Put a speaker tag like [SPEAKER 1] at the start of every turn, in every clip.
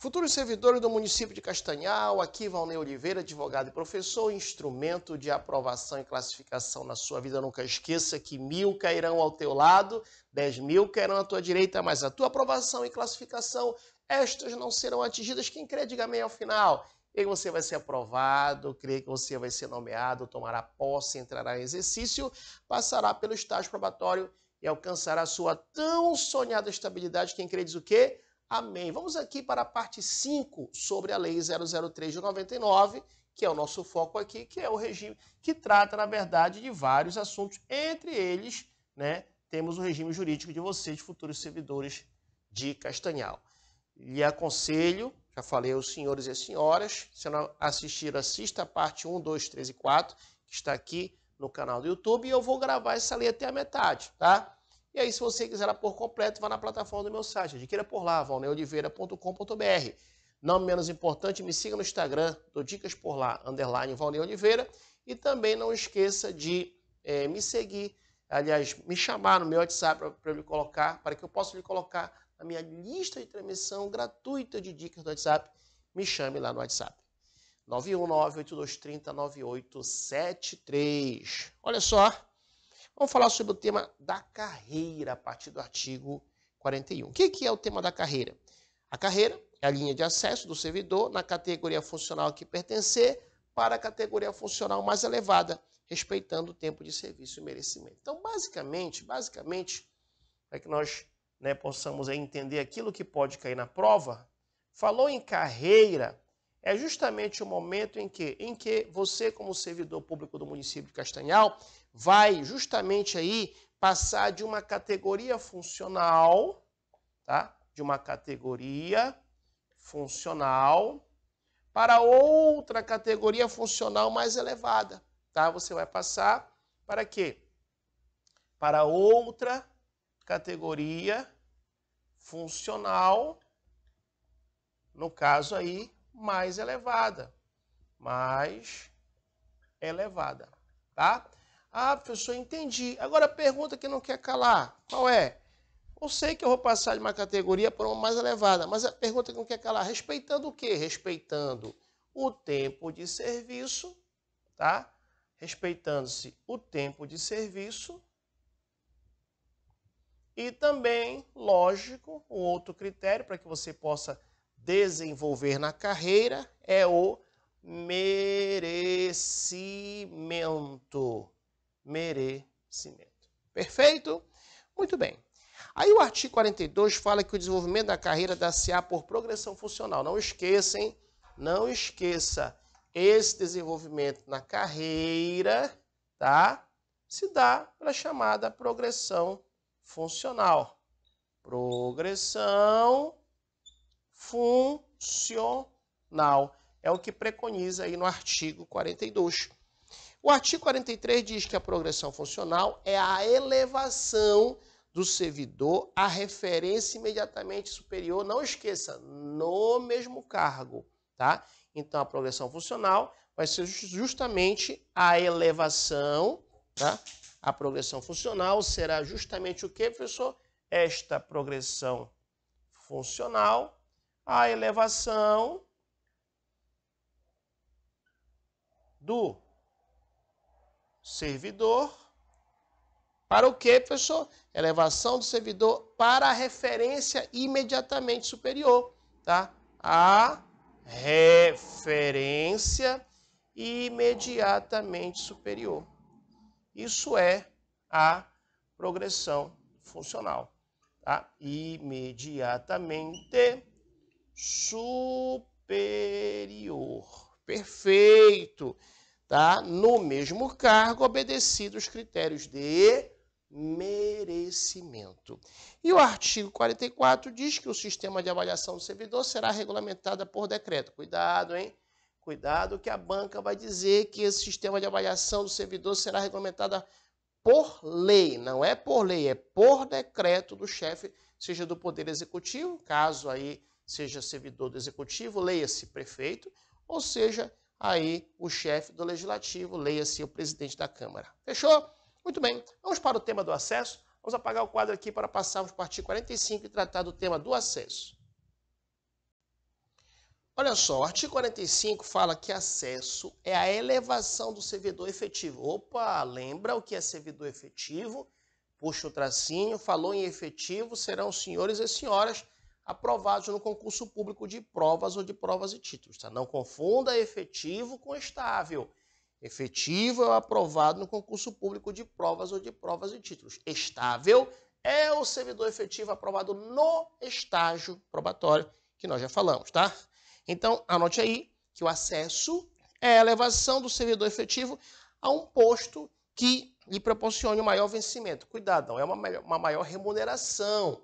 [SPEAKER 1] Futuros servidores do município de Castanhal, aqui Valnei Oliveira, advogado e professor, instrumento de aprovação e classificação na sua vida. Nunca esqueça que 1000 cairão ao teu lado, 10.000 cairão à tua direita, mas a tua aprovação e classificação, estas não serão atingidas. Quem crê, diga amém ao final. E aí você vai ser aprovado, crê que você vai ser nomeado, tomará posse, entrará em exercício, passará pelo estágio probatório e alcançará a sua tão sonhada estabilidade. Quem crê diz o quê? Amém. Vamos aqui para a parte 5 sobre a Lei 003 de 99, que é o nosso foco aqui, que é o regime que trata, na verdade, de vários assuntos. Entre eles, temos o regime jurídico de vocês, futuros servidores de Castanhal. Lhe aconselho, já falei aos senhores e às senhoras, se não assistiram, assista a parte 1, 2, 3 e 4, que está aqui no canal do YouTube, e eu vou gravar essa lei até a metade, tá? E aí, se você quiser ela por completo, vá na plataforma do meu site, adquira por lá, valneioliveira.com.br. Não menos importante, me siga no Instagram, dou dicas por lá, _Valnei Oliveira. E também não esqueça de me seguir, aliás, me chamar no meu WhatsApp para que eu possa lhe colocar na minha lista de transmissão gratuita de dicas do WhatsApp. Me chame lá no WhatsApp. 919-8230-9873. Olha só. Vamos falar sobre o tema da carreira, a partir do artigo 41. O que é o tema da carreira? A carreira é a linha de acesso do servidor na categoria funcional que pertencer para a categoria funcional mais elevada, respeitando o tempo de serviço e merecimento. Então, basicamente, para que nós possamos entender aquilo que pode cair na prova, falou em carreira, é justamente o momento em que você, como servidor público do município de Castanhal, vai justamente aí passar de uma categoria funcional, tá? De uma categoria funcional para outra categoria funcional mais elevada, tá? Você vai passar para quê? Para outra categoria funcional, no caso aí, mais elevada, tá? Ah, professor, entendi. Agora a pergunta que não quer calar, qual é? Eu sei que eu vou passar de uma categoria para uma mais elevada, mas a pergunta que não quer calar, respeitando o quê? Respeitando o tempo de serviço, tá? Respeitando-se o tempo de serviço e também, lógico, um outro critério para que você possa desenvolver na carreira é o merecimento. Perfeito? Muito bem. Aí o artigo 42 fala que o desenvolvimento da carreira dá-se-á por progressão funcional. Não esqueça, hein? Não esqueça. Esse desenvolvimento na carreira, tá? Se dá pela chamada progressão funcional. Progressão funcional. É o que preconiza aí no artigo 42. O artigo 43 diz que a progressão funcional é a elevação do servidor à referência imediatamente superior, não esqueça, no mesmo cargo, tá? Então, a progressão funcional vai ser justamente a elevação, tá? A progressão funcional será justamente o que, professor? Esta progressão funcional, a elevação do servidor para o quê, professor? Elevação do servidor para a referência imediatamente superior, tá? A referência imediatamente superior. Isso é a progressão funcional, tá? Imediatamente superior. Perfeito. Tá? No mesmo cargo, obedecidos os critérios de merecimento. E o artigo 44 diz que o sistema de avaliação do servidor será regulamentado por decreto. Cuidado, hein? Cuidado que a banca vai dizer que esse sistema de avaliação do servidor será regulamentado por lei. Não é por lei, é por decreto do chefe, seja do Poder Executivo, caso aí seja servidor do Executivo, leia-se prefeito, ou seja, aí o chefe do Legislativo, leia-se o presidente da Câmara. Fechou? Muito bem. Vamos para o tema do acesso. Vamos apagar o quadro aqui para passarmos para o artigo 45 e tratar do tema do acesso. Olha só, o artigo 45 fala que acesso é a elevação do servidor efetivo. Opa, lembra o que é servidor efetivo? Puxa o tracinho, falou em efetivo, serão os senhores e senhoras aprovados no concurso público de provas ou de provas e títulos. Tá? Não confunda efetivo com estável. Efetivo é o aprovado no concurso público de provas ou de provas e títulos. Estável é o servidor efetivo aprovado no estágio probatório, que nós já falamos, tá? Então, anote aí que o acesso é a elevação do servidor efetivo a um posto que lhe proporcione um maior vencimento. Cuidado, não é uma maior remuneração,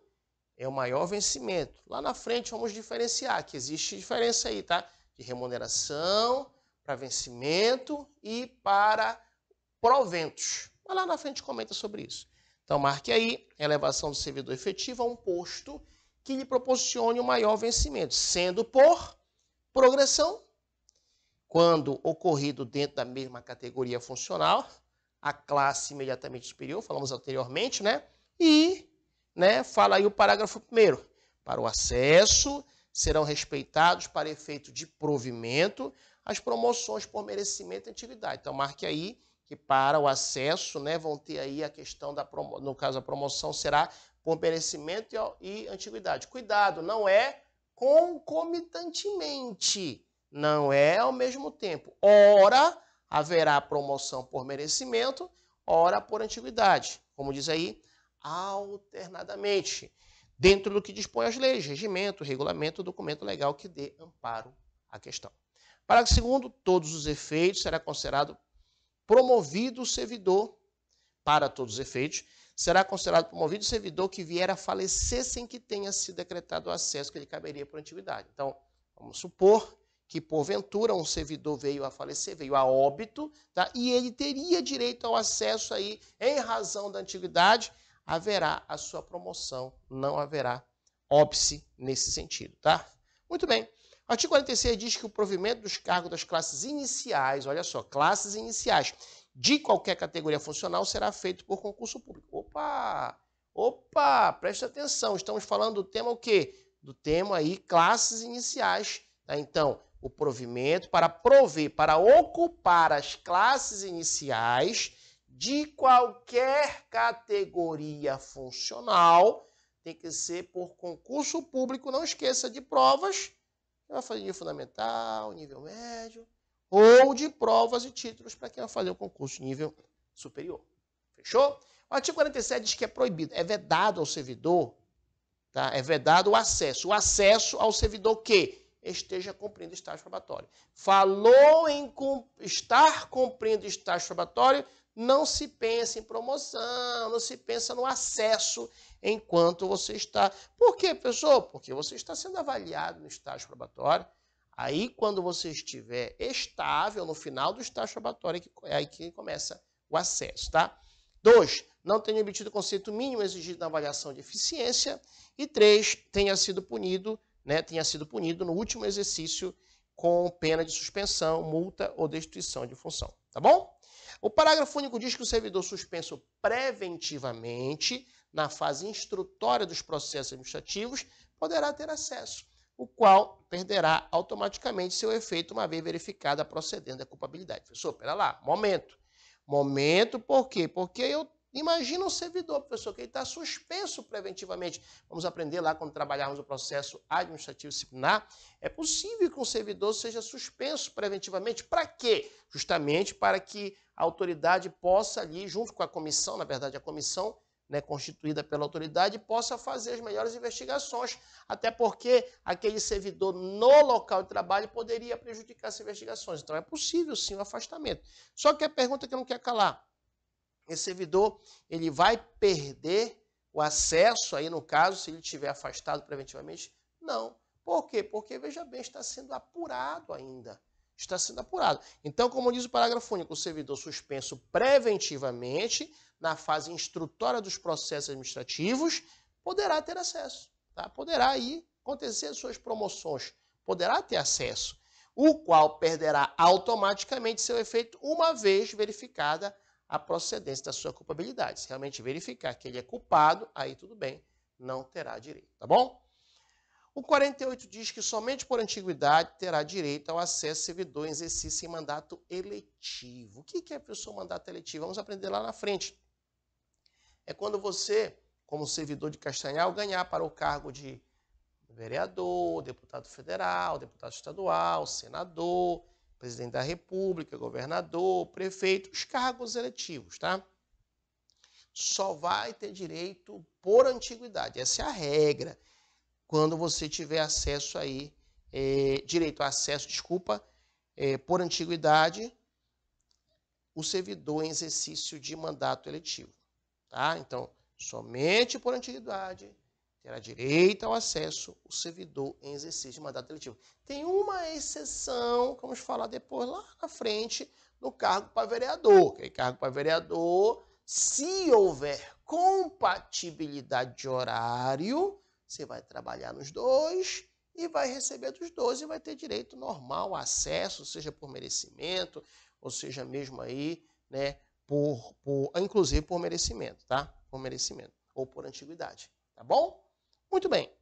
[SPEAKER 1] é o maior vencimento. Lá na frente vamos diferenciar, que existe diferença aí, tá? De remuneração para vencimento e para proventos. Mas lá na frente comenta sobre isso. Então, marque aí a elevação do servidor efetivo a um posto que lhe proporcione um maior vencimento, sendo por progressão, quando ocorrido dentro da mesma categoria funcional, a classe imediatamente superior, falamos anteriormente, né? E, fala aí o parágrafo 1º. Para o acesso, serão respeitados para efeito de provimento as promoções por merecimento e antiguidade. Então, marque aí que para o acesso, vão ter aí a questão da promoção, no caso a promoção será por merecimento e antiguidade. Cuidado, não é concomitantemente, não é ao mesmo tempo. Ora haverá promoção por merecimento, ora por antiguidade. Como diz aí, alternadamente, dentro do que dispõe as leis, regimento, regulamento, documento legal que dê amparo à questão. Parágrafo 2º, todos os efeitos será considerado promovido o servidor, para todos os efeitos, será considerado promovido o servidor que vier a falecer sem que tenha sido decretado o acesso que lhe caberia por antiguidade. Então, vamos supor que, porventura, um servidor veio a falecer, veio a óbito, tá? E ele teria direito ao acesso aí, em razão da antiguidade, haverá a sua promoção, não haverá óbice nesse sentido, tá? Muito bem. O artigo 46 diz que o provimento dos cargos das classes iniciais, olha só, classes iniciais, de qualquer categoria funcional será feito por concurso público. Opa, preste atenção, estamos falando do tema o quê? Do tema aí, classes iniciais. Tá? Então, o provimento para prover, para ocupar as classes iniciais de qualquer categoria funcional, tem que ser por concurso público, não esqueça de provas, vai fazer nível fundamental, nível médio, ou de provas e títulos para quem vai fazer o concurso nível superior. Fechou? O artigo 47 diz que é proibido, é vedado ao servidor, tá? É vedado o acesso ao servidor que esteja cumprindo estágio probatório. Falou em estar cumprindo estágio probatório, não se pensa em promoção, não se pensa no acesso enquanto você está. Por quê, professor? Porque você está sendo avaliado no estágio probatório. Aí, quando você estiver estável no final do estágio probatório, é aí que começa o acesso, tá? 2, não tenha obtido o conceito mínimo exigido na avaliação de eficiência. E 3, tenha sido punido no último exercício com pena de suspensão, multa ou destituição de função, tá bom? O parágrafo único diz que o servidor suspenso preventivamente na fase instrutória dos processos administrativos poderá ter acesso, o qual perderá automaticamente seu efeito uma vez verificada a procedência da culpabilidade. Professor, pera lá, momento, por quê? Porque eu imagino um servidor, professor, que ele está suspenso preventivamente. Vamos aprender lá quando trabalharmos o processo administrativo disciplinar. É possível que um servidor seja suspenso preventivamente. Para quê? Justamente para que a autoridade possa ali, junto com a comissão, na verdade a comissão constituída pela autoridade, possa fazer as melhores investigações, até porque aquele servidor no local de trabalho poderia prejudicar as investigações. Então é possível sim o afastamento. Só que a pergunta que não quer calar, esse servidor ele vai perder o acesso, aí no caso, se ele estiver afastado preventivamente? Não. Por quê? Porque, veja bem, está sendo apurado ainda. Está sendo apurado. Então, como diz o parágrafo único, o servidor suspenso preventivamente, na fase instrutória dos processos administrativos, poderá ter acesso. Tá? Poderá aí acontecer suas promoções. Poderá ter acesso, o qual perderá automaticamente seu efeito uma vez verificada a procedência da sua culpabilidade. Se realmente verificar que ele é culpado, aí tudo bem, não terá direito, tá bom? O 48 diz que somente por antiguidade terá direito ao acesso servidor em exercício em mandato eletivo. O que é, professor, mandato eletivo? Vamos aprender lá na frente. É quando você, como servidor de Castanhal, ganhar para o cargo de vereador, deputado federal, deputado estadual, senador, presidente da República, governador, prefeito, os cargos eletivos, tá? Só vai ter direito por antiguidade. Essa é a regra. Quando você tiver acesso aí, direito a acesso, por antiguidade, o servidor em exercício de mandato eletivo. Tá? Então, somente por antiguidade terá direito ao acesso o servidor em exercício de mandato eletivo. Tem uma exceção, que vamos falar depois lá na frente, no cargo para vereador. Que é cargo para vereador, se houver compatibilidade de horário, você vai trabalhar nos dois e vai receber dos dois e vai ter direito normal, acesso, seja por merecimento, ou seja mesmo aí, né, inclusive por merecimento, tá? Por merecimento ou por antiguidade, tá bom? Muito bem.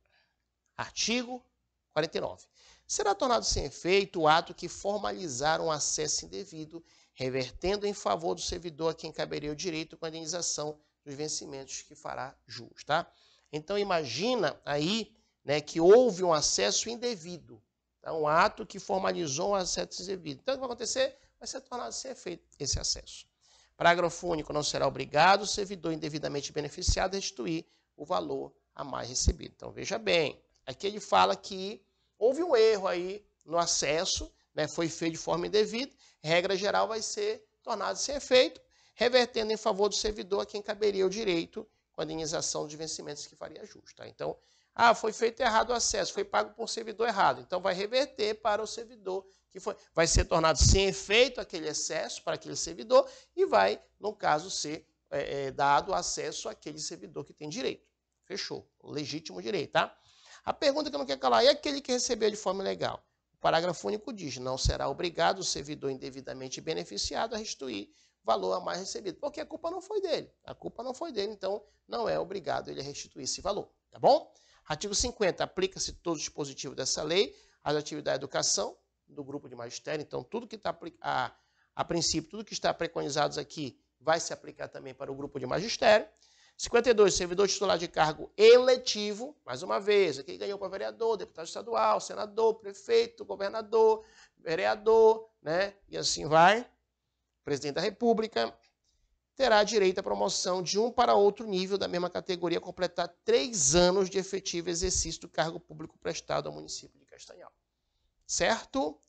[SPEAKER 1] Artigo 49. Será tornado sem efeito o ato que formalizar um acesso indevido, revertendo em favor do servidor a quem caberia o direito com a indenização dos vencimentos que fará jus, tá? Então, imagina aí, né, que houve um acesso indevido, tá? Um ato que formalizou um acesso indevido. Então, o que vai acontecer? Vai ser tornado sem efeito esse acesso. Parágrafo único. Não será obrigado o servidor indevidamente beneficiado a restituir o valor a mais recebido. Então, veja bem, aqui ele fala que houve um erro aí no acesso, né, foi feito de forma indevida, regra geral vai ser tornado sem efeito, revertendo em favor do servidor a quem caberia o direito com a indenização dos vencimentos que faria jus. Tá? Então, foi feito errado o acesso, foi pago por servidor errado. Então, vai reverter para o servidor que foi. Vai ser tornado sem efeito aquele excesso para aquele servidor e vai, no caso, ser dado acesso àquele servidor que tem direito. Fechou. Legítimo direito, tá? A pergunta que eu não quero calar, é aquele que recebeu de forma ilegal? O parágrafo único diz, não será obrigado o servidor indevidamente beneficiado a restituir valor a mais recebido, porque a culpa não foi dele. A culpa não foi dele, então não é obrigado ele a restituir esse valor, tá bom? Artigo 50. Aplica-se todo o dispositivo dessa lei às atividades de educação do grupo de magistério. Então, tudo que está, a princípio, tudo que está preconizado aqui vai se aplicar também para o grupo de magistério. 52. Servidor titular de cargo eletivo, mais uma vez, aqui ganhou para vereador, deputado estadual, senador, prefeito, governador, vereador, né? E assim vai. Presidente da República terá direito à promoção de um para outro nível da mesma categoria, completar 3 anos de efetivo exercício do cargo público prestado ao município de Castanhal. Certo?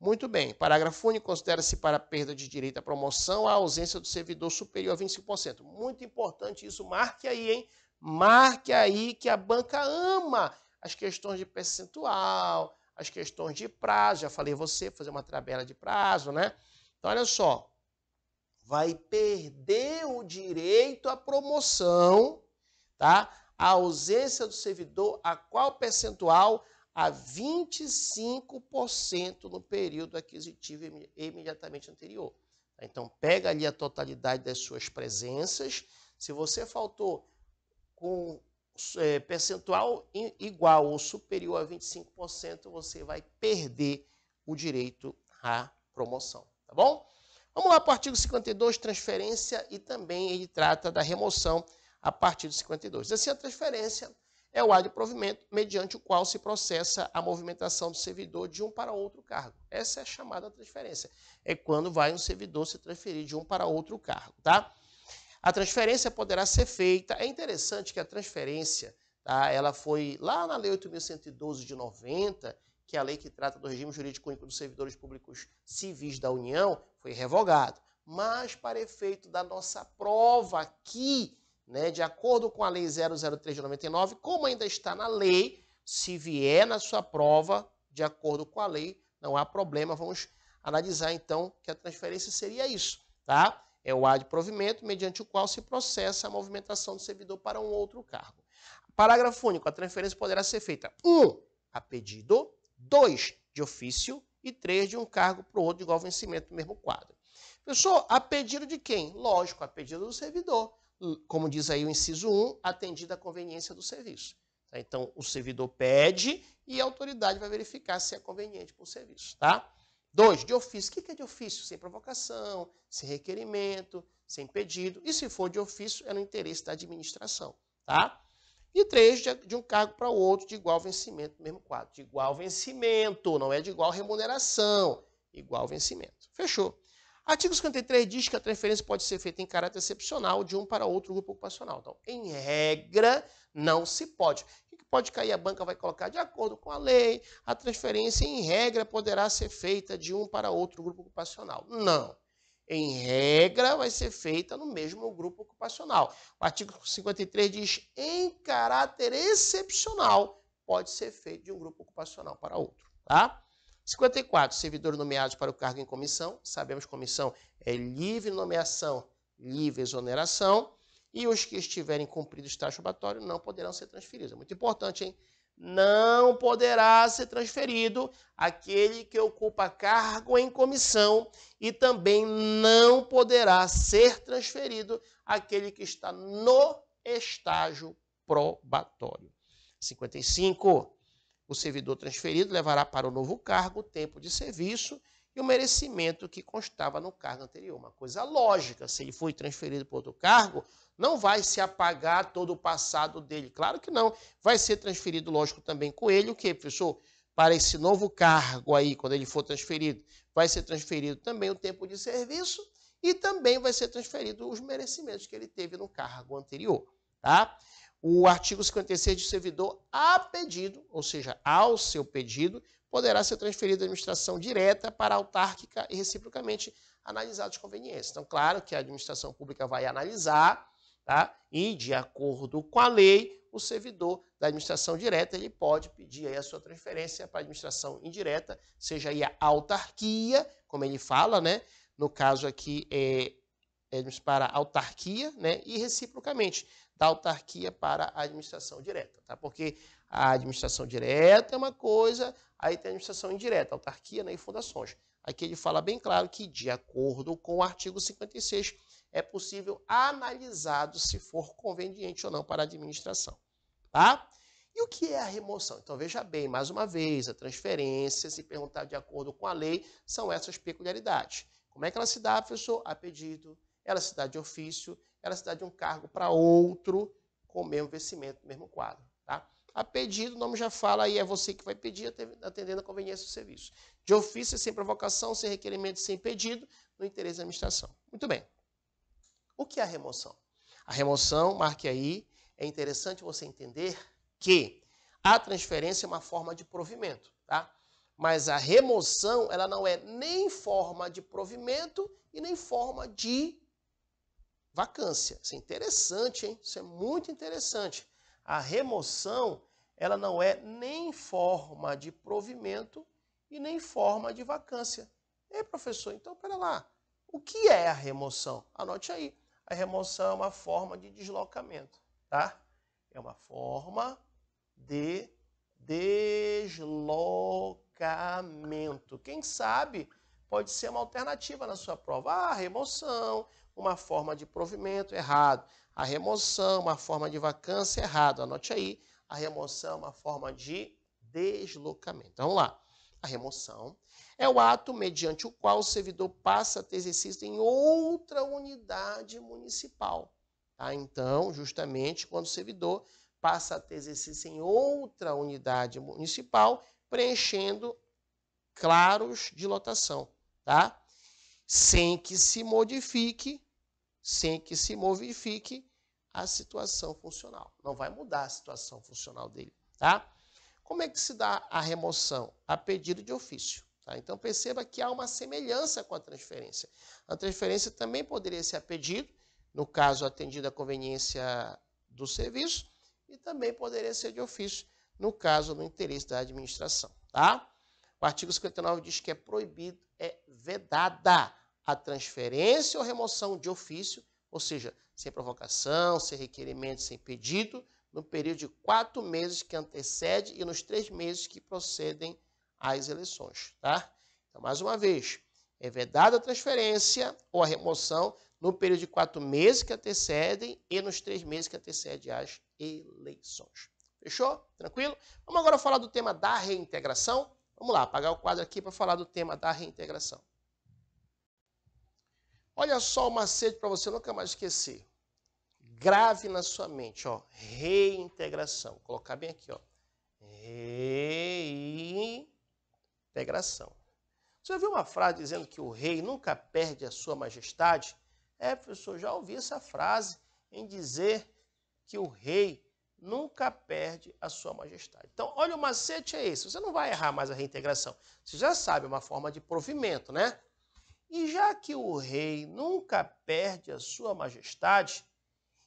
[SPEAKER 1] Muito bem. Parágrafo único. Considera-se para perda de direito à promoção a ausência do servidor superior a 25%. Muito importante isso. Marque aí, hein? Marque aí que a banca ama as questões de percentual, as questões de prazo. Já falei você, fazer uma tabela de prazo, né? Então, olha só. Vai perder o direito à promoção, tá? A ausência do servidor, a qual percentual? A 25% no período aquisitivo imediatamente anterior. Então, pega ali a totalidade das suas presenças. Se você faltou com percentual igual ou superior a 25%, você vai perder o direito à promoção, tá bom? Vamos lá para o artigo 52, transferência, e também ele trata da remoção a partir do 52. Assim, a transferência é o ato de provimento mediante o qual se processa a movimentação do servidor de um para outro cargo. Essa é a chamada transferência. É quando vai um servidor se transferir de um para outro cargo, tá? A transferência poderá ser feita. É interessante que a transferência, tá, ela foi lá na Lei 8.112 de 90, que é a lei que trata do regime jurídico único dos servidores públicos civis da União, foi revogado. Mas, para efeito da nossa prova aqui, né, de acordo com a Lei 003 de 99, como ainda está na lei, se vier na sua prova, de acordo com a lei, não há problema. Vamos analisar, então, que a transferência seria isso, tá? É o ato de provimento, mediante o qual se processa a movimentação do servidor para um outro cargo. Parágrafo único. A transferência poderá ser feita 1. A pedido, 2. De ofício e 3. De um cargo para o outro de igual vencimento do mesmo quadro. Pessoal, a pedido de quem? Lógico, a pedido do servidor. Como diz aí o inciso 1, atendida a conveniência do serviço. Então, o servidor pede e a autoridade vai verificar se é conveniente para o serviço, tá? 2, de ofício. O que é de ofício? Sem provocação, sem requerimento, sem pedido. E se for de ofício, é no interesse da administração, tá? E 3, de um cargo para o outro de igual vencimento no mesmo quadro. De igual vencimento, não é de igual remuneração. Igual vencimento. Fechou. Artigo 53 diz que a transferência pode ser feita em caráter excepcional de um para outro grupo ocupacional. Então, em regra, não se pode. O que pode cair? A banca vai colocar, de acordo com a lei, a transferência, em regra, poderá ser feita de um para outro grupo ocupacional. Não. Em regra, vai ser feita no mesmo grupo ocupacional. O artigo 53 diz, em caráter excepcional, pode ser feito de um grupo ocupacional para outro, tá? 54, servidores nomeados para o cargo em comissão. Sabemos que comissão é livre nomeação, livre exoneração. E os que estiverem cumprido o estágio probatório não poderão ser transferidos. É muito importante, hein? Não poderá ser transferido aquele que ocupa cargo em comissão e também não poderá ser transferido aquele que está no estágio probatório. 55. O servidor transferido levará para o novo cargo o tempo de serviço e o merecimento que constava no cargo anterior. Uma coisa lógica, se ele foi transferido para outro cargo, não vai se apagar todo o passado dele. Claro que não. Vai ser transferido, lógico, também com ele. O quê, professor? Para esse novo cargo aí, quando ele for transferido, vai ser transferido também o tempo de serviço e também vai ser transferido os merecimentos que ele teve no cargo anterior, tá? O artigo 56 de servidor, a pedido, ou seja, ao seu pedido, poderá ser transferido da administração direta para a autárquica e reciprocamente analisados convenientes. Então, claro que a administração pública vai analisar, tá? E, de acordo com a lei, o servidor da administração direta ele pode pedir aí a sua transferência para a administração indireta, seja aí a autarquia, como ele fala, né? No caso aqui é para a autarquia, né? E reciprocamente, da autarquia para a administração direta, tá? Porque a administração direta é uma coisa, aí tem a administração indireta, autarquia, né, e fundações. Aqui ele fala bem claro que, de acordo com o artigo 56, é possível analisado se for conveniente ou não para a administração, tá? E o que é a remoção? Então, veja bem, mais uma vez, a transferência, se perguntar de acordo com a lei, são essas peculiaridades. Como é que ela se dá, professor? A pedido, ela se dá de ofício, ela se dá de um cargo para outro com o mesmo vencimento, no mesmo quadro. Tá? A pedido, o nome já fala, aí é você que vai pedir, atendendo a conveniência do serviço. De ofício, sem provocação, sem requerimento, sem pedido, no interesse da administração. Muito bem. O que é a remoção? A remoção, marque aí, é interessante você entender que a transferência é uma forma de provimento, tá? Mas a remoção, ela não é nem forma de provimento e nem forma de vacância. Isso é interessante, hein? Isso é muito interessante. A remoção, ela não é nem forma de provimento e nem forma de vacância. Ei, professor, então, pera lá. O que é a remoção? Anote aí. A remoção é uma forma de deslocamento, tá? É uma forma de deslocamento. Quem sabe pode ser uma alternativa na sua prova. Ah, remoção, uma forma de provimento, errado. A remoção, uma forma de vacância, errado. Anote aí, a remoção é uma forma de deslocamento. Então, vamos lá. A remoção é o ato mediante o qual o servidor passa a ter exercício em outra unidade municipal. Tá? Então, justamente, quando o servidor passa a ter exercício em outra unidade municipal, preenchendo claros de lotação, tá? Sem que se modifique a situação funcional. Não vai mudar a situação funcional dele, tá? Como é que se dá a remoção? A pedido de ofício. Tá? Então, perceba que há uma semelhança com a transferência. A transferência também poderia ser a pedido, no caso, atendida a conveniência do serviço, e também poderia ser de ofício, no caso, no interesse da administração. Tá? O artigo 59 diz que é proibido, é vedada a transferência ou remoção de ofício, ou seja, sem provocação, sem requerimento, sem pedido, no período de 4 meses que antecede e nos 3 meses que procedem às eleições. Tá? Então, mais uma vez, é vedada a transferência ou a remoção no período de 4 meses que antecedem e nos 3 meses que antecedem às eleições. Fechou? Tranquilo? Vamos agora falar do tema da reintegração. Vamos lá, apagar o quadro aqui para falar do tema da reintegração. Olha só o macete para você nunca mais esquecer. Grave na sua mente, ó, reintegração. Vou colocar bem aqui, ó. Reintegração. Você já viu uma frase dizendo que o rei nunca perde a sua majestade? Professor, já ouvi essa frase em dizer que o rei nunca perde a sua majestade. Então, olha, o macete é esse. Você não vai errar mais a reintegração. Você já sabe, é uma forma de provimento, né? E já que o rei nunca perde a sua majestade,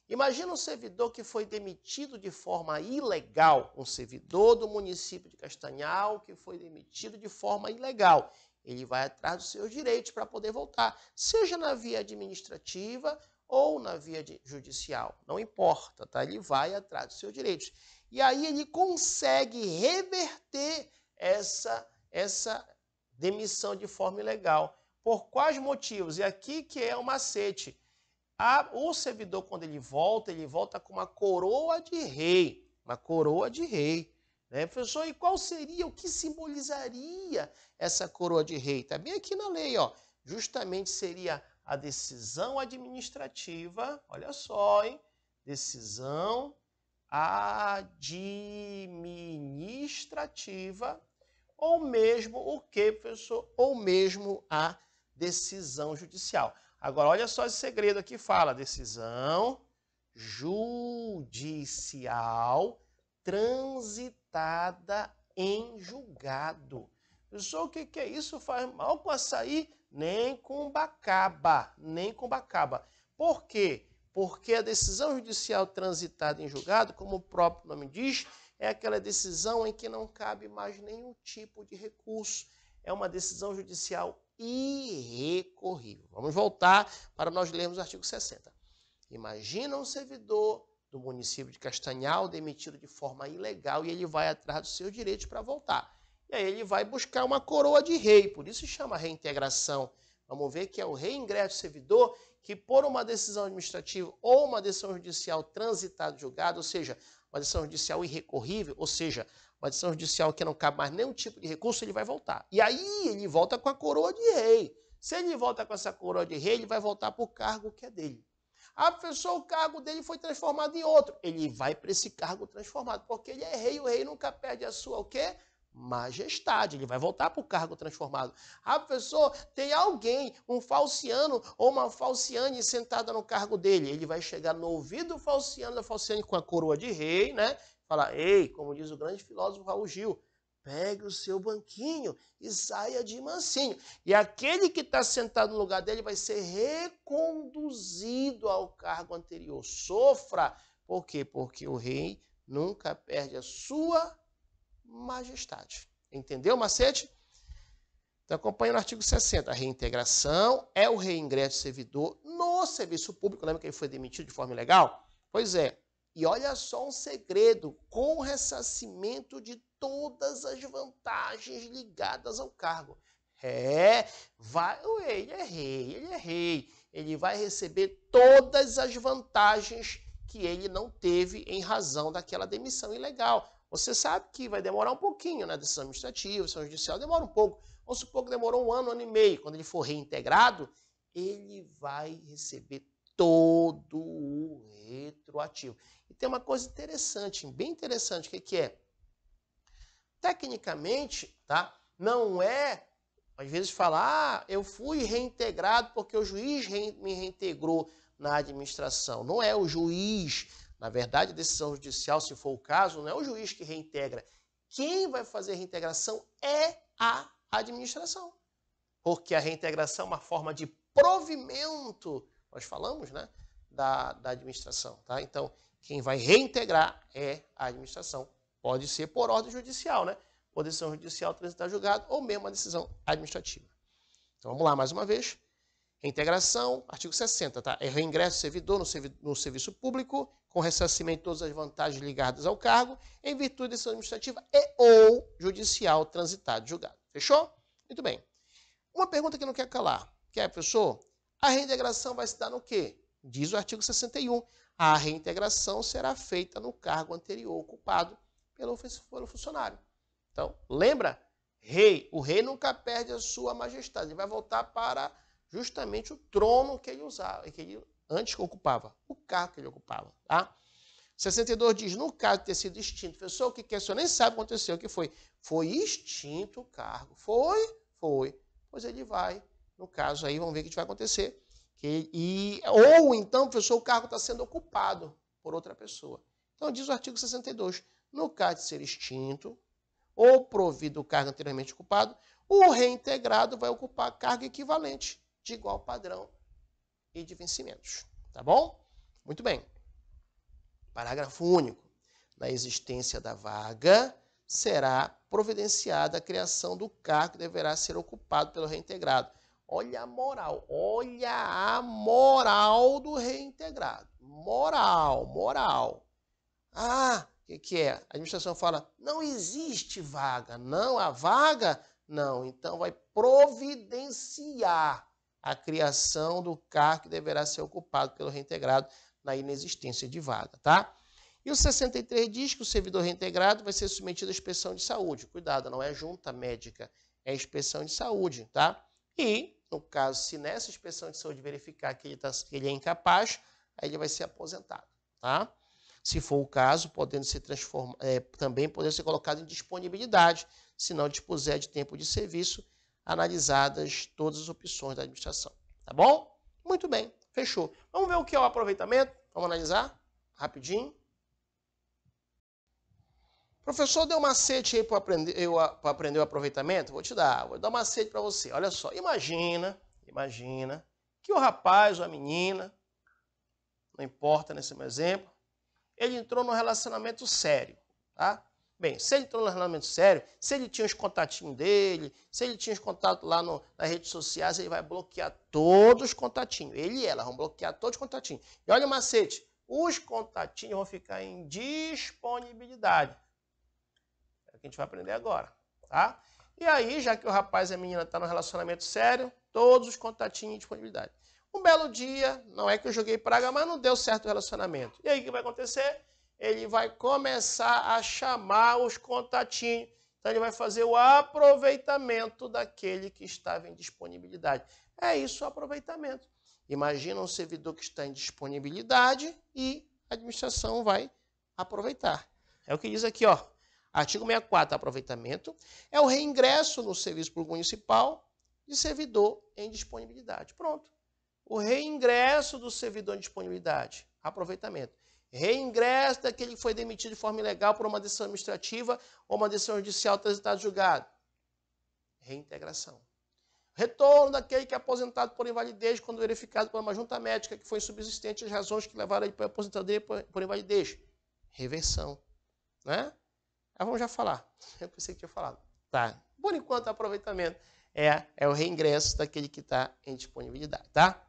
[SPEAKER 1] imagina um servidor que foi demitido de forma ilegal, um servidor do município de Castanhal que foi demitido de forma ilegal. Ele vai atrás dos seus direitos para poder voltar, seja na via administrativa ou na via judicial, não importa, tá? Ele vai atrás dos seus direitos. E aí ele consegue reverter essa demissão de forma ilegal. Por quais motivos? E aqui que é o macete. O servidor, quando ele volta com uma coroa de rei. Uma coroa de rei. Né, professor? E qual seria, o que simbolizaria essa coroa de rei? Está bem aqui na lei, ó. Justamente seria a decisão administrativa, olha só, hein? Decisão administrativa, ou mesmo o que, professor? Ou mesmo a decisão judicial. Agora, olha só esse segredo aqui, fala decisão judicial transitada em julgado. Professor, o que é isso? Faz mal com açaí? Nem com bacaba, nem com bacaba. Por quê? Porque a decisão judicial transitada em julgado, como o próprio nome diz, é aquela decisão em que não cabe mais nenhum tipo de recurso. É uma decisão judicial irrecorrível. Vamos voltar para nós lermos o artigo 60. Imagina um servidor do município de Castanhal demitido de forma ilegal e ele vai atrás dos seus direitos para voltar. E aí ele vai buscar uma coroa de rei, por isso se chama reintegração. Vamos ver que é o reingresso do servidor que por uma decisão administrativa ou uma decisão judicial transitada em julgado, ou seja, uma decisão judicial irrecorrível, ou seja, uma decisão judicial que não cabe mais nenhum tipo de recurso, ele vai voltar. E aí ele volta com a coroa de rei. Se ele volta com essa coroa de rei, ele vai voltar para o cargo que é dele. Professor, o cargo dele foi transformado em outro. Ele vai para esse cargo transformado, porque ele é rei, o rei nunca perde a sua o quê? Majestade, ele vai voltar para o cargo transformado. Professor, tem alguém, um falciano ou uma falciane sentada no cargo dele. Ele vai chegar no ouvido do falciano, da falciane com a coroa de rei, né? Falar, ei, como diz o grande filósofo Raul Gil, pegue o seu banquinho e saia de mansinho. E aquele que está sentado no lugar dele vai ser reconduzido ao cargo anterior. Sofra. Por quê? Porque o rei nunca perde a sua majestade. Entendeu, macete? Então acompanha no artigo 60. A reintegração é o reingresso do servidor no serviço público. Lembra que ele foi demitido de forma ilegal? Pois é. E olha só um segredo, com ressarcimento de todas as vantagens ligadas ao cargo. Ele é rei. Ele vai receber todas as vantagens que ele não teve em razão daquela demissão ilegal. Você sabe que vai demorar um pouquinho, né? Decisão administrativa, decisão judicial, demora um pouco. Vamos supor que demorou 1 ano, 1 ano e meio. Quando ele for reintegrado, ele vai receber todo o retroativo. E tem uma coisa interessante, bem interessante, o que é? Tecnicamente, tá? Não é, às vezes fala, eu fui reintegrado porque o juiz me reintegrou na administração. Não é o juiz. Na verdade, a decisão judicial, se for o caso, não é o juiz que reintegra. Quem vai fazer a reintegração é a administração. Porque a reintegração é uma forma de provimento, nós falamos, né, da administração, tá? Então, quem vai reintegrar é a administração. Pode ser por ordem judicial, né? Por decisão judicial transitar julgado ou mesmo uma decisão administrativa. Então, vamos lá mais uma vez. Reintegração, artigo 60, tá? É reingresso do servidor no serviço público, com ressarcimento de todas as vantagens ligadas ao cargo, em virtude de decisão administrativa e ou judicial transitado e julgado. Fechou? Muito bem. Uma pergunta que não quer calar. Que é, professor, a reintegração vai se dar no quê? Diz o artigo 61. A reintegração será feita no cargo anterior ocupado pelo funcionário. Então, lembra? Rei. O rei nunca perde a sua majestade. Ele vai voltar para justamente o trono que ele usava, que ele antes ocupava, o cargo que ele ocupava. Tá? 62 diz, no caso de ter sido extinto, professor, o que é? O senhor nem sabe o que aconteceu. O que foi? Foi extinto o cargo. Foi. Pois ele vai. No caso aí, vamos ver o que vai acontecer. Ou então, professor, o cargo está sendo ocupado por outra pessoa. Então, diz o artigo 62, no caso de ser extinto ou provido o cargo anteriormente ocupado, o reintegrado vai ocupar cargo equivalente, de igual padrão e de vencimentos. Tá bom? Muito bem. Parágrafo único. Na existência da vaga, será providenciada a criação do cargo que deverá ser ocupado pelo reintegrado. Olha a moral do reintegrado. Moral. Ah, o que é? A administração fala, não existe vaga. Não, a vaga? Não. Então vai providenciar a criação do cargo que deverá ser ocupado pelo reintegrado na inexistência de vaga, tá? E o 63 diz que o servidor reintegrado vai ser submetido à inspeção de saúde. Cuidado, não é junta médica, é inspeção de saúde, tá? E, no caso, se nessa inspeção de saúde verificar que ele é incapaz, aí ele vai ser aposentado, tá? Se for o caso, também podendo ser colocado em disponibilidade, se não dispuser de tempo de serviço, analisadas todas as opções da administração, tá bom? Muito bem, fechou. Vamos ver o que é o aproveitamento? Vamos analisar rapidinho. Professor, deu macete aí para aprender o aproveitamento? Vou dar um macete para você. Olha só, imagina que o rapaz ou a menina, não importa nesse meu exemplo, ele entrou num relacionamento sério, tá? Bem, se ele entrou num relacionamento sério, se ele tinha os contatinhos dele, se ele tinha os contatos lá nas redes sociais, ele vai bloquear todos os contatinhos. Ele e ela vão bloquear todos os contatinhos. E olha o macete, os contatinhos vão ficar em disponibilidade. É o que a gente vai aprender agora, tá? E aí, já que o rapaz e a menina estão num relacionamento sério, todos os contatinhos em disponibilidade. Um belo dia, não é que eu joguei praga, mas não deu certo o relacionamento. E aí, o que vai acontecer? Ele vai começar a chamar os contatinhos. Então, ele vai fazer o aproveitamento daquele que estava em disponibilidade. É isso o aproveitamento. Imagina um servidor que está em disponibilidade e a administração vai aproveitar. É o que diz aqui, ó. Artigo 64, aproveitamento, é o reingresso no serviço público municipal de servidor em disponibilidade. Pronto. O reingresso do servidor em disponibilidade, aproveitamento. Reingresso daquele que foi demitido de forma ilegal por uma decisão administrativa ou uma decisão judicial transitada julgado. Reintegração. Retorno daquele que é aposentado por invalidez quando verificado por uma junta médica que foi insubsistente as razões que levaram ele para a aposentadoria por invalidez. Reversão. Né? Vamos já falar. Eu pensei que tinha falado. Tá. Por enquanto, aproveitamento é o reingresso daquele que está em disponibilidade, tá?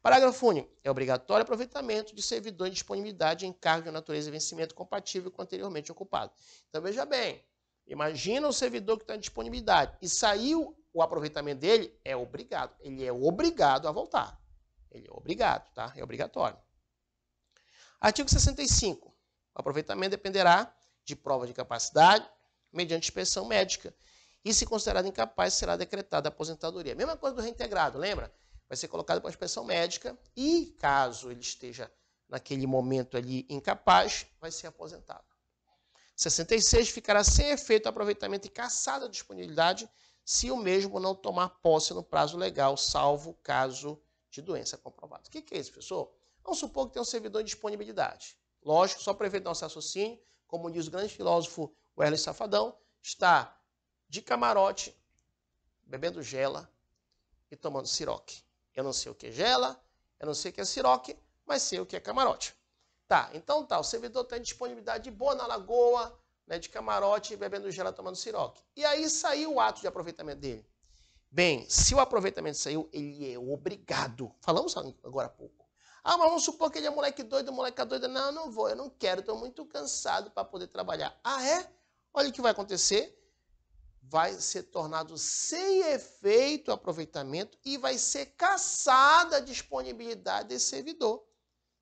[SPEAKER 1] Parágrafo único. É obrigatório aproveitamento de servidor em disponibilidade em cargo de natureza e vencimento compatível com o anteriormente ocupado. Então, veja bem. Imagina o servidor que está em disponibilidade e saiu o aproveitamento dele, é obrigado. Ele é obrigado a voltar. Ele é obrigado, tá? É obrigatório. Artigo 65. O aproveitamento dependerá de prova de capacidade mediante inspeção médica. E se considerado incapaz, será decretada a aposentadoria. Mesma coisa do reintegrado, lembra? Vai ser colocado para inspeção médica e, caso ele esteja naquele momento ali incapaz, vai ser aposentado. 66, ficará sem efeito o aproveitamento e cassada a disponibilidade se o mesmo não tomar posse no prazo legal, salvo caso de doença comprovada. O que é isso, professor? Vamos supor que tem um servidor em disponibilidade. Lógico, só para evitar nosso raciocínio, como diz o grande filósofo Wesley Safadão, está de camarote, bebendo gela e tomando siroque. Eu não sei o que é gela, eu não sei o que é siroque, mas sei o que é camarote. Tá, então tá, o servidor está em disponibilidade de boa na lagoa, né, de camarote, bebendo gela, tomando siroque. E aí saiu o ato de aproveitamento dele. Bem, se o aproveitamento saiu, ele é obrigado. Falamos agora há pouco. Ah, mas vamos supor que ele é moleque doido, moleca doida. Não, não vou, eu não quero, estou muito cansado para poder trabalhar. Ah, é? Olha o que vai acontecer. Vai ser tornado sem efeito o aproveitamento e vai ser cassada a disponibilidade desse servidor,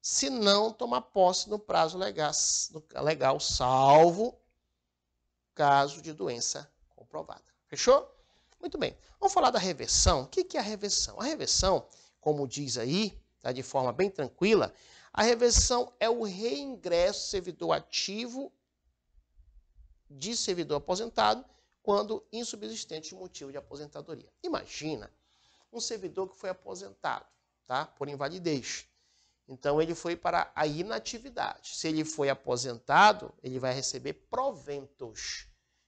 [SPEAKER 1] se não tomar posse no prazo legal, salvo caso de doença comprovada. Fechou? Muito bem. Vamos falar da reversão. O que é a reversão? A reversão, como diz aí, tá, de forma bem tranquila, a reversão é o reingresso servidor ativo de servidor aposentado quando insubsistente o motivo de aposentadoria. Imagina um servidor que foi aposentado, tá, por invalidez. Então, ele foi para a inatividade. Se ele foi aposentado, ele vai receber proventos.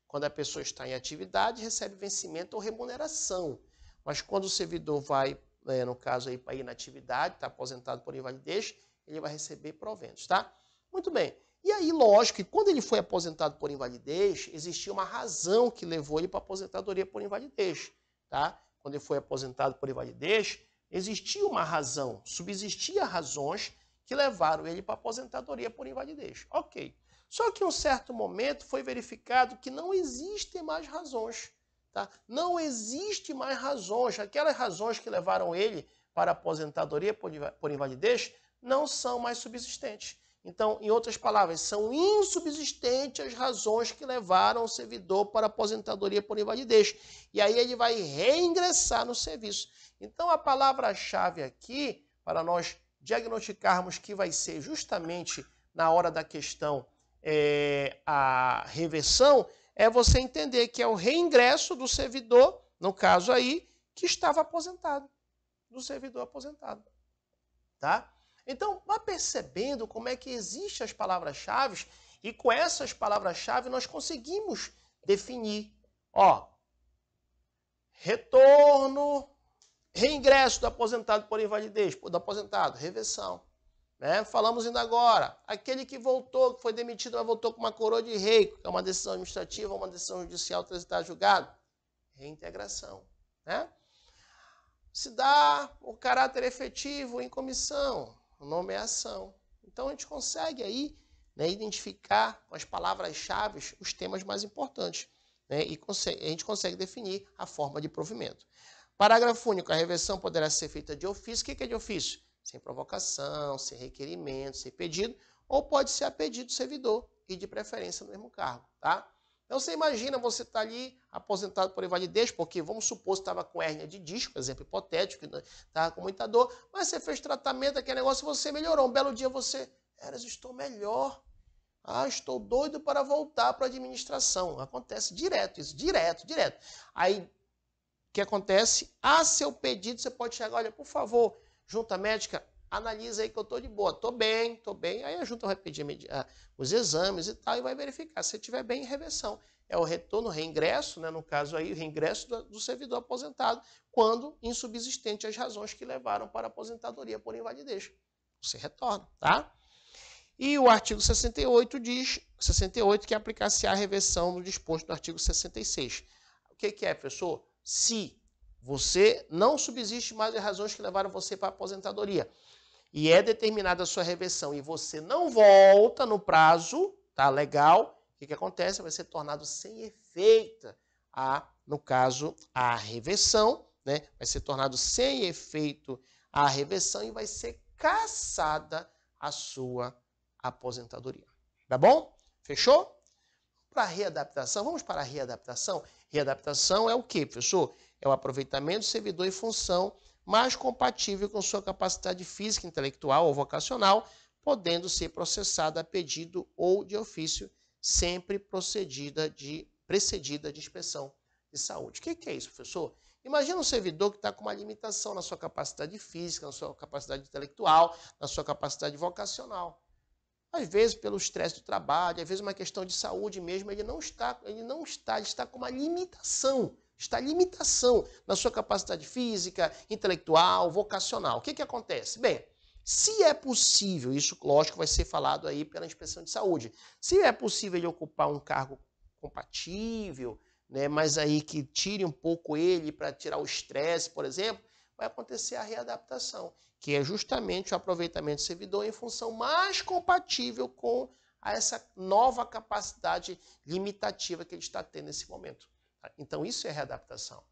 [SPEAKER 1] Quando a pessoa está em atividade, recebe vencimento ou remuneração. Mas quando o servidor vai, no caso, aí, para a inatividade, está aposentado por invalidez, ele vai receber proventos, tá? Muito bem. E aí, lógico que quando ele foi aposentado por invalidez, existia uma razão que levou ele para a aposentadoria por invalidez, tá? Quando ele foi aposentado por invalidez, existia uma razão, subsistia razões que levaram ele para a aposentadoria por invalidez. Ok. Só que em um certo momento foi verificado que não existem mais razões, tá? Não existe mais razões. Aquelas razões que levaram ele para a aposentadoria por invalidez não são mais subsistentes. Então, em outras palavras, são insubsistentes as razões que levaram o servidor para a aposentadoria por invalidez. E aí ele vai reingressar no serviço. Então, a palavra-chave aqui, para nós diagnosticarmos que vai ser justamente na hora da questão a reversão, é você entender que é o reingresso do servidor, no caso aí, que estava aposentado, do servidor aposentado. Tá? Então, vá percebendo como é que existem as palavras-chave e com essas palavras-chave nós conseguimos definir, ó, retorno, reingresso do aposentado por invalidez, do aposentado, reversão. Né? Falamos ainda agora, aquele que voltou, que foi demitido, mas voltou com uma coroa de rei, que é uma decisão administrativa, uma decisão judicial transitada julgado, reintegração. Né? Se dá o caráter efetivo em comissão, nomeação. Então a gente consegue aí, né, identificar com as palavras-chave os temas mais importantes, né, e a gente consegue definir a forma de provimento. Parágrafo único, a reversão poderá ser feita de ofício. O que é de ofício? Sem provocação, sem requerimento, sem pedido, ou pode ser a pedido do servidor e de preferência no mesmo cargo, tá? Então, você imagina, você está ali aposentado por invalidez, porque vamos supor que estava com hérnia de disco, exemplo hipotético, estava com muita dor, mas você fez tratamento, aquele negócio, você melhorou. Um belo dia você, estou melhor. Estou doido para voltar para a administração. Acontece direto isso, direto. Aí, o que acontece? A seu pedido, você pode chegar, olha, por favor, junta médica, analisa aí que eu estou de boa, estou bem. Aí a junta vai pedir os exames e tal, e vai verificar. Se estiver bem, reversão. É o retorno, o reingresso, né, no caso aí, o reingresso do servidor aposentado, quando insubsistente as razões que levaram para a aposentadoria por invalidez. Você retorna, tá? E o artigo 68 diz, 68, que aplicar-se-á a reversão no disposto no artigo 66. O que é, professor? Se você não subsiste mais as razões que levaram você para a aposentadoria e é determinada a sua reversão e você não volta no prazo, tá legal, o que acontece? Vai ser tornado sem efeito, no caso, a reversão, né? Vai ser tornado sem efeito a reversão e vai ser cassada a sua aposentadoria. Tá bom? Fechou? Para a readaptação, vamos para a readaptação? Readaptação é o quê, professor? É o aproveitamento do servidor em função mais compatível com sua capacidade física, intelectual ou vocacional, podendo ser processada a pedido ou de ofício, sempre precedida de inspeção de saúde. O que é isso, professor? Imagina um servidor que está com uma limitação na sua capacidade física, na sua capacidade intelectual, na sua capacidade vocacional. Às vezes, pelo estresse do trabalho, às vezes uma questão de saúde mesmo, ele está com uma limitação. Está limitação na sua capacidade física, intelectual, vocacional. O que acontece? Bem, se é possível, isso lógico vai ser falado aí pela inspeção de saúde, se é possível ele ocupar um cargo compatível, né, mas aí que tire um pouco ele para tirar o estresse, por exemplo, vai acontecer a readaptação, que é justamente o aproveitamento do servidor em função mais compatível com essa nova capacidade limitativa que ele está tendo nesse momento. Então, isso é readaptação,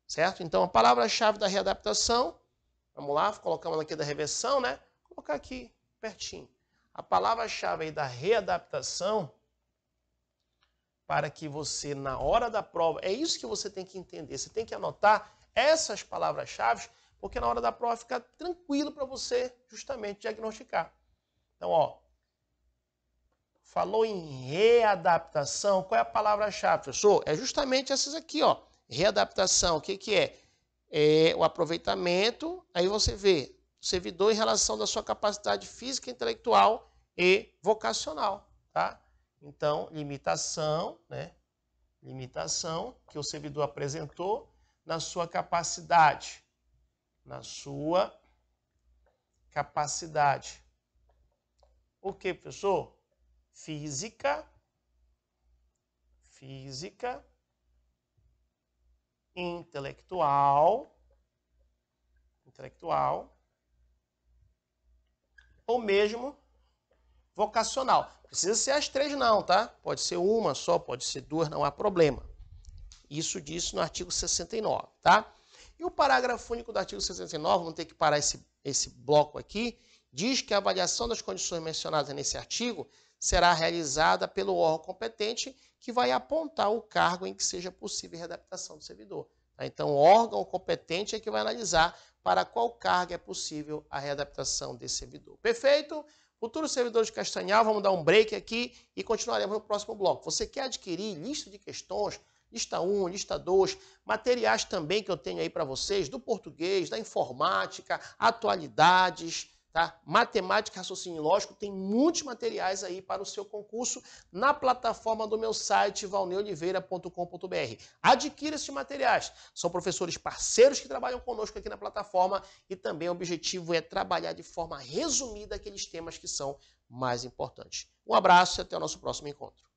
[SPEAKER 1] certo? Então, a palavra-chave da readaptação, vamos lá, colocamos aqui da reversão, né? Vou colocar aqui pertinho. A palavra-chave aí da readaptação, para que você, na hora da prova, é isso que você tem que entender. Você tem que anotar essas palavras-chave, porque na hora da prova fica tranquilo para você justamente diagnosticar. Então, ó, falou em readaptação, qual é a palavra-chave, professor? É justamente essas aqui, ó. Readaptação, o que que é? É o aproveitamento, aí você vê o servidor em relação da sua capacidade física, intelectual e vocacional, tá? Então, limitação, né? Limitação que o servidor apresentou na sua capacidade. Na sua capacidade. O que, professor? Física, intelectual, ou mesmo vocacional. Precisa ser as três não, tá? Pode ser uma só, pode ser duas, não há problema. Isso diz no artigo 69, tá? E o parágrafo único do artigo 69, vamos ter que parar esse bloco aqui, diz que a avaliação das condições mencionadas nesse artigo será realizada pelo órgão competente que vai apontar o cargo em que seja possível a readaptação do servidor. Tá? Então, o órgão competente é que vai analisar para qual cargo é possível a readaptação desse servidor. Perfeito? Futuros servidores de Castanhal, vamos dar um break aqui e continuaremos no próximo bloco. Você quer adquirir lista de questões, lista 1, lista 2, materiais também que eu tenho aí para vocês, do português, da informática, atualidades, tá? Matemática, raciocínio lógico, tem muitos materiais aí para o seu concurso na plataforma do meu site, valneoliveira.com.br. Adquira esses materiais. São professores parceiros que trabalham conosco aqui na plataforma e também o objetivo é trabalhar de forma resumida aqueles temas que são mais importantes. Um abraço e até o nosso próximo encontro.